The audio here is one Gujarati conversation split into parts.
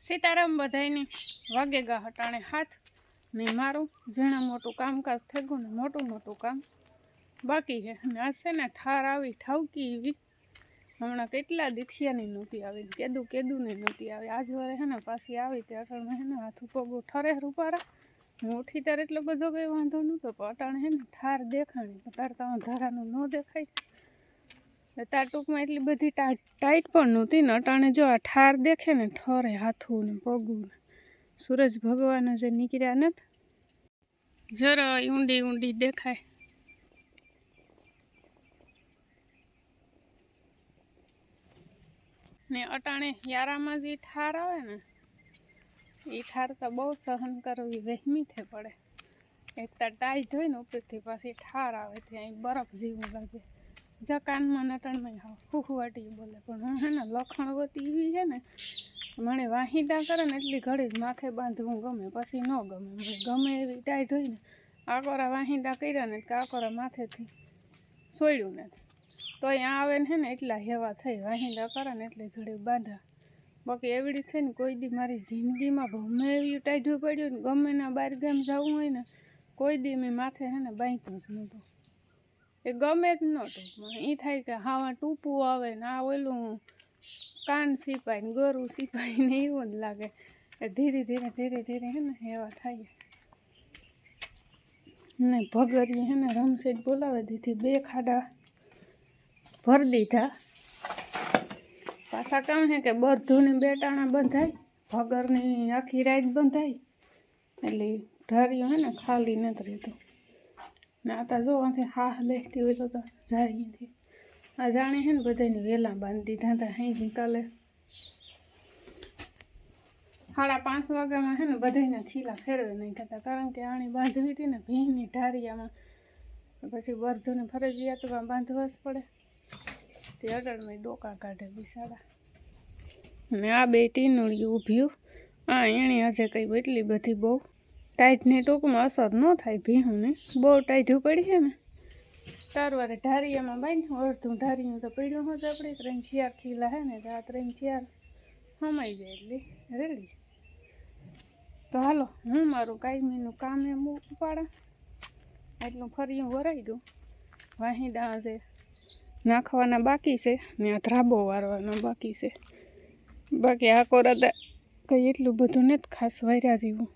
સીતારામ બધાયને વાગે ગા હટાણે હાથ ને મારું ઝીણા મોટું કામકાજ થઈ ગયું ને મોટું કામ બાકી છે ને આજ છે ને ઠાર આવી ઠાવકી એવી હમણાં કેટલા દીથિયાની નહોતી આવી કેદું ને નહોતી આવી આજ વારે હે ને પાછી આવી તે અટાણે હે ને હાથ પગું ઠરે રૂપારા હું ઉઠી ત્યારે એટલો બધો કંઈ વાંધો નહોતો પણ અટાણે હે ને ઠાર દેખાણી તાર તો ધારાનું ન દેખાય તાર ટૂંકમાં એટલી બધી ટાઈટ પણ નહોતી ને અટાણે જો આ ઠાર દેખે ને ઠરે હાથું ને પગું ને સૂરજ ભગવાન જે નીકળ્યા નથી જરા ઊંડી દેખાય ને અટાણે યારામાં જે ઠાર આવે ને એ ઠાર તો બહુ સહન કરવી વહેમી થે પડે એક તો ટાઈટ હોય ને ઉપરથી પાછી ઠાર આવે ત્યાં બરફ જેવું લાગે જા કાનમાં નટણમાં હુહવાટી બોલે પણ હું હે ને લખણવતી એવી છે ને મને વાહિદા કરે ને એટલી ઘડી જ માથે બાંધવું ગમે પછી ન ગમે મને ગમે એવી ટાઈટ હોય ને આકોરા વાહિદા કર્યા ને કે આકોરા માથેથી સોયડ્યું નથી તો અહીંયા આવે ને હે ને એટલા હેવા થઈ વાહિદા કરે ને એટલી ઘડી બાંધા બાકી એવડી થઈ ને કોઈ દી મારી જિંદગીમાં ગમે એવી ટાઈટ પડ્યું ને ગમે ના બહાર ગામ જવું હોય ને કોઈ દી મેં માથે હે ને બાંધ્યું જ નહોતું એ ગમે જ ન ટૂંકમાં એ થાય કે હાવા ટૂંપું આવે ને આ ઓલું કાન સિપાય ને ગરું સિપાય ને એવું જ લાગે એ ધીરે ધીરે હે ને એવા થાય ને ભગરીએ હે ને રમશેટ બોલાવી દીધી 2 ખાડા ભરી દીધા પાછા કામ હે કે બરધુની 2 ટાણા બંધાય ભગરની આખી રાત બંધાય એટલે ઢારીઓ હે ને ખાલી નથી રહેતું ને આતા જો આથી હા લેખતી હોય તો જાય અહીંથી આ જાણે હે ને બધાને વેલા બાંધી દીધા હતા અહીં કાલે 5:30 વાગ્યામાં હે ને બધાને ખીલા ફેરવે નહીં થતા કારણ કે આણી બાંધવી હતી ને ભીની ઢારિયામાં પછી બરધુને ફરજિયાતમાં બાંધવા જ પડે તે અડળમાં ડોકા કાઢે બિસાડા ને આ 2 ટીનુળિયું ઊભ્યું એણે આજે કંઈ એટલી બધી બહુ ટાઈટની ટૂંકમાં અસર ન થાય ભીહુંને બહુ ટાઈટ પડી છે ને તારવારે ઢારિયામાં બાંધ્યું અડધું ઢારિયું તો પડ્યું હોત આપણે 3-4 ખીલા હે ને તો આ 3-4 હમાઈ જાય એટલે રેડી તો હાલો હું મારું કાયમીનું કામ એમ ઉપાડા એટલું ફરીયું વરાઈ દઉં વાહિદા આજે નાખવાના બાકી છે ને આ ધ્રાબો વારવાનો બાકી છે બાકી આ કોરતા કંઈ એટલું બધું નથી ખાસ વાર્યા જેવું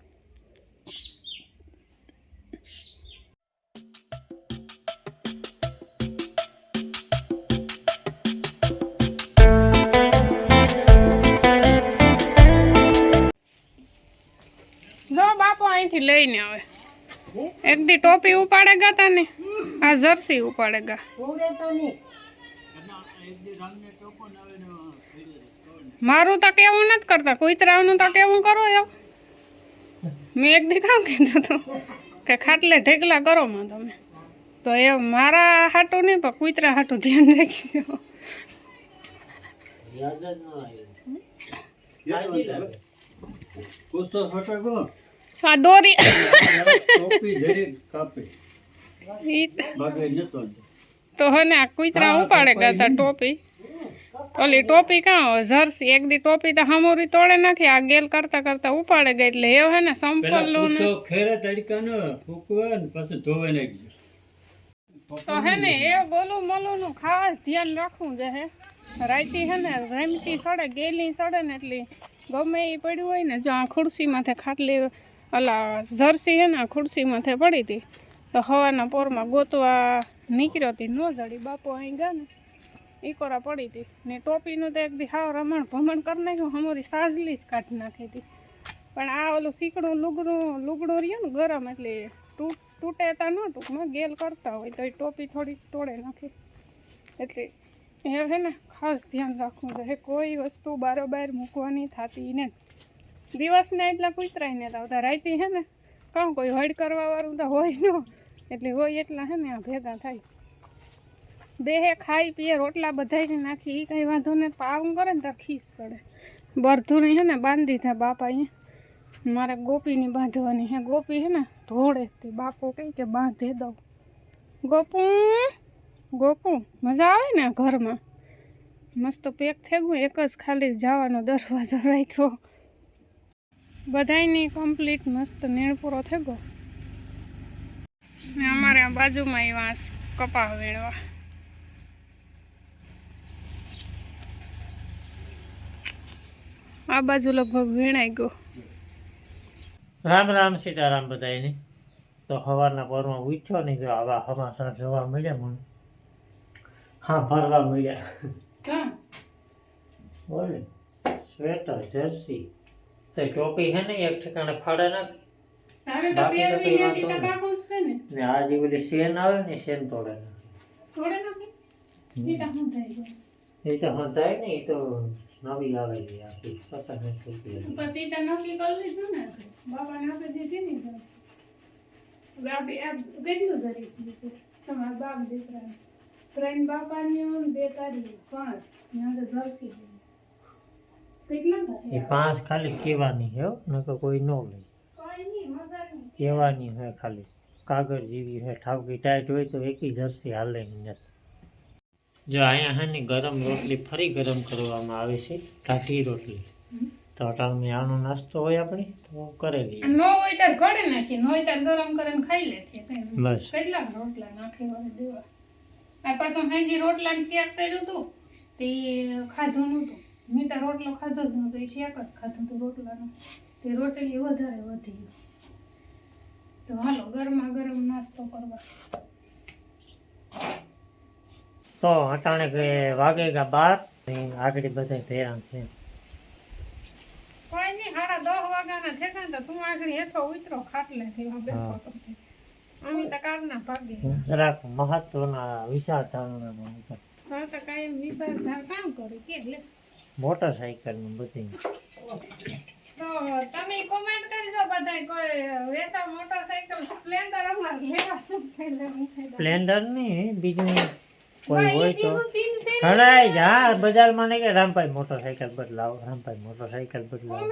જો બાપુ અહીંથી લઈને આવે એક દી ટોપી ઉપાડે ગા તા ને આ જર્સી ઉપાડે ગા મારું તો કેવું નથી કરતા કુતરાનું તો કેવું કરો એમ મેં એક દી કામ કીધું હતું કે ખાટલે ઢેકલા કરો માં તમે તો એ મારા હાટું નહીં પણ કુતરા હાટું ધ્યાન રાખીશું આ દોરી તો હે ને આ કુતરા ઉપાડે ગયા ટોપી ઓલી ટોપી કાં જર્સી એક દી ટોપી તો હમોરી તોડે નાખી આ ગેલ કરતા ઉપાડે ગઈ એટલે એ હે ને સંપલ તો હે ને એ ગોલું મલું નું ખાસ ધ્યાન રાખવું છે હે રાઈતી હે ને રેમતી સડે ગેલી સડે ને એટલી ગમે એ પડ્યું હોય ને જો આ ખુરશી માથે ખાટલી અલા જર્સી હે ને ખુરશી માથે પડી હતી તો હવાના પોરમાં ગોતવા નીકળ્યો હતી ન જડી બાપુ અહીં ગયા ને ઈકોરા પડી હતી ને ટોપીનું તો એક દી હાવ ભમણ કરી નાખ્યું હમોરી સાજલી જ કાઢી નાખી હતી પણ આ ઓલું સીકડું લુગડું રહ્યું ને ગરમ એટલે તૂટેતા ન ટૂંકમાં ગેલ કરતા હોય તો એ ટોપી થોડી તોડે નાખી એટલે એ હે ને ખાસ ધ્યાન રાખવું છે કોઈ વસ્તુ બારોબાર મૂકવાની થતી ને દિવસને એટલા કૂતરાય ને આવતા રાઈતી હે ને કાં કોઈ હડ કરવાવાળું તો હોય ન એટલે હોય એટલા હે ને આ ભેગા થાય બેહે ખાઈ પીએ રોટલા બધાને નાખી એ કંઈ વાંધો ને પાવું કરે ને તાર ખીસ ચડે બરધુની હે ને બાંધી દીધા બાપા અહીંયા મારે ગોપીની બાંધવાની હે ગોપી હે ને ધોળે તે બાપો કહે કે બાંધી દઉં ગોપુ મજા આવે ને ઘરમાં મસ્ત પેક થઈ ગયું એક જ ખાલી જવાનો દરવાજો રાખ્યો બધાયની કમ્પ્લીટ મસ્ત નેણ પૂરો થઈ ગયો ને અમારે આ બાજુમાં એ વાંસ કપા વેણવા આ બાજુ લગભગ વેણાઈ ગયો રામ રામ સીતારામ બધાને તો સવારના પોરમાં ઉઠ્યો નહીં જો આવા સમાચાર જોવા મળ્યા મને હા ભરવા મળ્યા બોલે સ્વેટર જર્સી તો ટોપી હે ને એક ઠેકાણે ફાડે નાખ બાકી તો કઈ વાંધો નહીં ને આજે ઓલી શેન આવે ને શેન તોડે એ તો હંધાય ને એ તો નવી આવે છે આખી પસંદ નથી પતિતા નક્કી કરી લીધું ને બાબાને આપણે દીધી ને હવે આપણે આ કેટલું જરી છે તમારા બાપ દીકરા 3 બાપાની 2 તારી 5 ત્યાં તો જર્સી કેટલા એ 5 ખાલી કેવાની હે નકર કોઈ નો લે કોઈ નહીં મજા નહીં કેવાની હે ખાલી કાગળ જેવી હે ઠાવકી ટાઈટ હોય તો એકી જર્સી હાલે નહીં જો અહીંયા હે ને ગરમ રોટલી ફરી ગરમ કરવામાં આવે છે ટાઢી રોટલી તો અટાણે આનો નાસ્તો હોય આપણે તો કરેલી નો હોય તાર ઘડે નાખી નો હોય તાર ગરમ કરીને ખાઈ લે બસ કેટલા રોટલા નાખી વાળે દેવા આ પાછું હાજી રોટલા ને શેક કર્યું હતું તે ખાધું નહોતું મેં તો રોટલો ખાધો જ નહોતો એ શેક જ ખાધું હતું રોટલાનો તે રોટલી વધારે વધી ગઈ તો હાલો ગરમા ગરમ નાસ્તો કરવા તો અટાણે કે વાગેગા 12 આગળ બધા તૈયાર છે કોઈ નહીં 10:30 વાગ્યાના થયા તો તું આગળ હેઠો ઉતરો ખાટલે થી બેઠો તો અમે તો કારના ભાગે જરાક મહત્વના વિચારધારણા હા તો કાંઈ વિચારધાર કામ કરે કે એટલે મોટરસાઇકલ નું બધું તો તમે કોમેન્ટ કરજો બધાય કોઈ વેસા મોટરસાઇકલ સ્પ્લેન્ડર અમાર લેવા છે સ્પ્લેન્ડર નહીં બીજું કોઈ હોય તો ઘણાય જા બજારમાં ને કે રામભાઈ મોટરસાઇકલ બદલાવો રામભાઈ મોટરસાઇકલ બદલાવો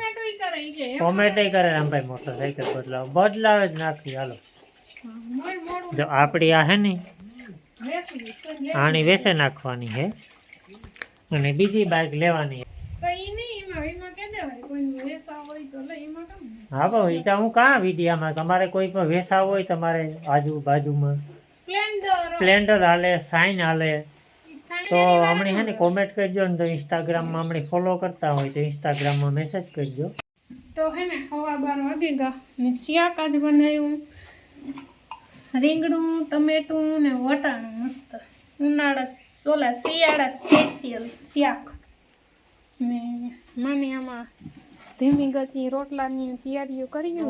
કોમેન્ટ કરે રામભાઈ મોટરસાઇકલ બદલાવો બદલાવે જ નાખી હાલો જો આપણી આ હે ને આની વેસે નાખવાની હે અને બીજી બાઇક લેવાની હા ભાઈ એ તો હું કાં વિડીયામાં તમારે કોઈ પણ વેસા હોય તમારે આજુબાજુમાં સ્પ્લેન્ડર હાલે સાઇન હાલે તો હમણાં હે ને કોમેન્ટ કરજો ને તો ઇન્સ્ટાગ્રામમાં હમણાં ફોલો કરતા હોય તો ઇન્સ્ટાગ્રામમાં મેસેજ કરજો તો હે ને 12:30 વાગી ગયા ને શાક આજ બનાવ્યું રીંગણું ટમેટું ને વટાણું મસ્ત ઉનાળા શિયાળા સ્પેશિયલ શાક ને મને આમાં ધીમી ગતિ રોટલાની તૈયારીઓ કરી છે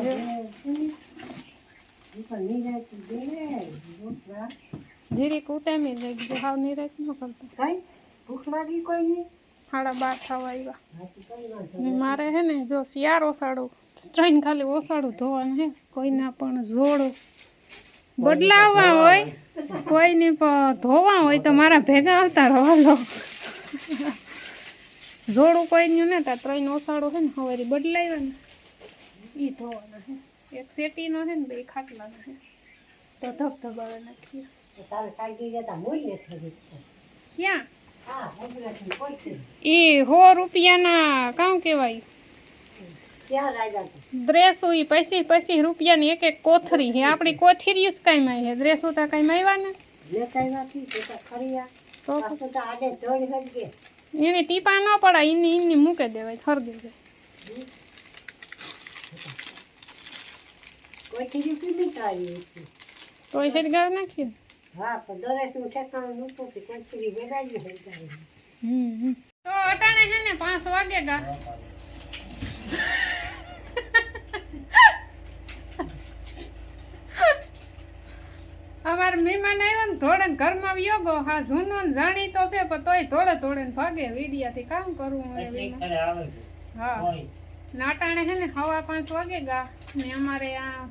જીરી કુટામી લઈ ગઈ હાવ નિરાશ ન કરતા ભૂખ લાગી કોઈ નહીં 12:30 થવા આવ્યા ને મારે હે ને જો શિયાળ ઓસાડું ત્રણ ખાલી ઓસાડું ધોવાનું હે કોઈના પણ જોડું બદલાવવા હોય કોઈને પણ ધોવા હોય તો મારા ભેગા આવતા રહો જોડું કોઈનું ને ત્યાં 3 ઓસાડો છે ને હવે બદલાવ્યા ને એ ધોવાના છે એક સેટીનો છે ને 2 ખાટલાનો છે તો ધબધબાવે નાખીએ ક્યાં એ 100 રૂપિયાના કામ કહેવાય ડ્રેસો એ 25 રૂપિયાની એક કોથરી છે આપણી કોથરી જ કાંઈ માં છે ડ્રેસો તો કાંઈ આવ્યા ને એની ટીપા ન પડાય એની મૂકે દેવાય ખરદી જાય કોઈ સડગાવ નાખીએ તો અટાણે છે ને 5 વાગે ગા અમાર મહેમાન આવ્યા ને થોડે ઘરમાં યોગો હા જૂનો ને જાણીતો છે પણ તોય થોડે ને ભાગે વીડિયાથી કામ કરવું હા નાટાણે છે ને 5:15 વાગે ગા ને અમારે આ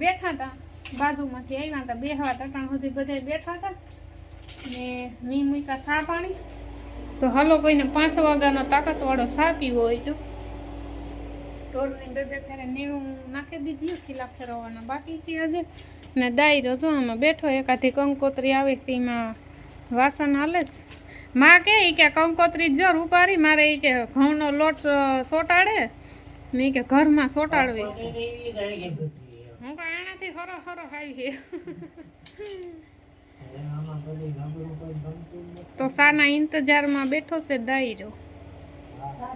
બેઠા હતા બાજુમાંથી આવ્યા હતા બેહવા ટટાણ સુધી બધા બેઠા હતા ને મી મૂકા ચા પાણી તો હાલો કોઈને 5 વાગ્યાનો તાકાતવાળો ચા પીવો હોય તો ઢોરની 2 ફેરે નીવું નાખી દીધી ખીલા ફેરવવાના બાકી છે હજે ને દાયરો જો આમાં બેઠો એકાથી કંકોત્રી આવે તેમાં વાસણ હાલે જ માં કે કંકોત્રી જો રૂપારી મારે કે ઘઉંનો લોટ સોટાડે નહીં કે ઘરમાં સોટાડવી એવી જાય કે બધી. હું તો એનાથી હરો હરો ખાઈ છે હવે આમાં બધી ગાબડું કોઈ ગમતું નથી. તો સાના ઇંતજારમાં બેઠો છે દાયરો હા.